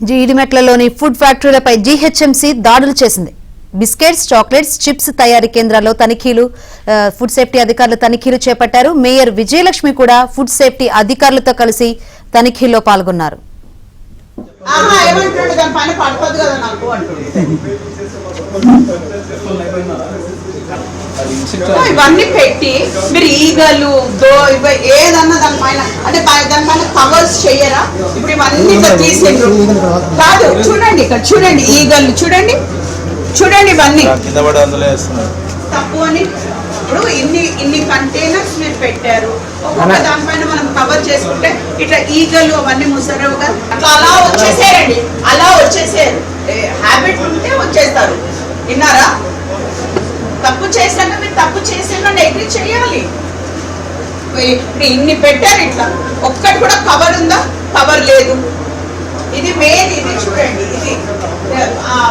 జీడిమెట్లలోని food ఫ్యాక్టరీలపై GHMC దాడులు చేసింది. Biscuits, chocolates, chips తయారీ కేంద్రాల్లో తనిఖీలు, ఫుడ్ సేఫ్టీ అధికారులు తనిఖీలు చేపట్టారు. మేయర్ విజయలక్ష్మి కూడా ఫుడ్ సేఫ్టీ అధికారులతో కలిసి తనిఖీల్లో పాల్గొన్నారు. ఇవన్నీ పెట్టి మీరు ఈగలు ఏదన్నా దానిపైన అంటే దానిపైన కవర్స్ చెయ్యరా? ఇప్పుడు ఇవన్నీ తీసిండ్రు కాదు. చూడండి ఇక్కడ చూడండి, ఈగలు చూడండి చూడండి, ఇవన్నీ తప్పు అని. ఇప్పుడు ఇన్ని కంటైనర్స్ మీరు పెట్టారు, ఒక్కొక్క దానిపైన మనం కవర్ చేసుకుంటే ఇట్లా ఈగలు అవన్నీ ముసరవు కదా, అట్లా అలా వచ్చేసేయండి. అలా వచ్చేసేయారు, హ్యాబిట్ ఉంటే వచ్చేస్తారు. విన్నారా? తప్పు చేశాక మీరు తప్పు చేసిన ఎగ్రీ చేయాలి. ఇప్పుడు ఇన్ని పెట్టారు, ఇట్లా ఒక్కటి కూడా కవర్ ఉందా? కవర్ లేదు. ఇది మెయిన్. ఇది చూడండి, ఇది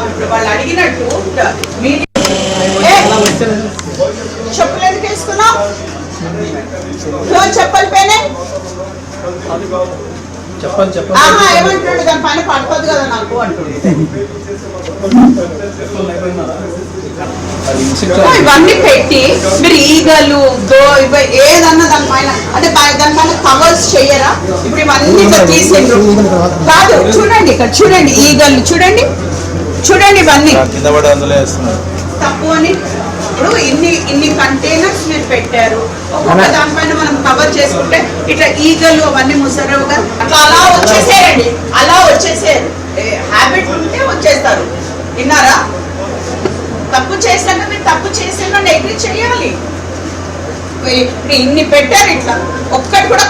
ఇప్పుడు వాళ్ళు అడిగినట్టు చెప్పులు ఎందుకు వేసుకున్నావు? చెప్పలు పేనే ఏమంటున్నాడు? దాని పైన పడుతుంది కదా నాకు అంటుంది. ఇవన్నీ పెట్టి మీరు ఈగలు ఏదన్నా దానిపైన అంటే దానిపైన కవర్స్ చెయ్యరా? ఇప్పుడు ఇవన్నీ తీసిండ్రు కాదు. చూడండి ఇక్కడ చూడండి, ఈగలు చూడండి చూడండి, ఇవన్నీ తప్పు అని. ఇప్పుడు ఇన్ని కంటైనర్స్ మీరు పెట్టారు, ఒక్కొక్క దానిపైన మనం కవర్ చేసుకుంటే ఇట్లా ఈగలు అవన్నీ ముసరవు కదా, అట్లా అలా వచ్చేసేయండి. అలా వచ్చేసేయారు, హ్యాబిట్ ఉంటే వచ్చేస్తారు. విన్నారా? తప్పు చేశాక మీరు తప్పు చేసిన ఎగ్రీ చేయాలి. ఇప్పుడు ఇన్ని పెట్టారు, ఇట్లా ఒక్కటి కూడా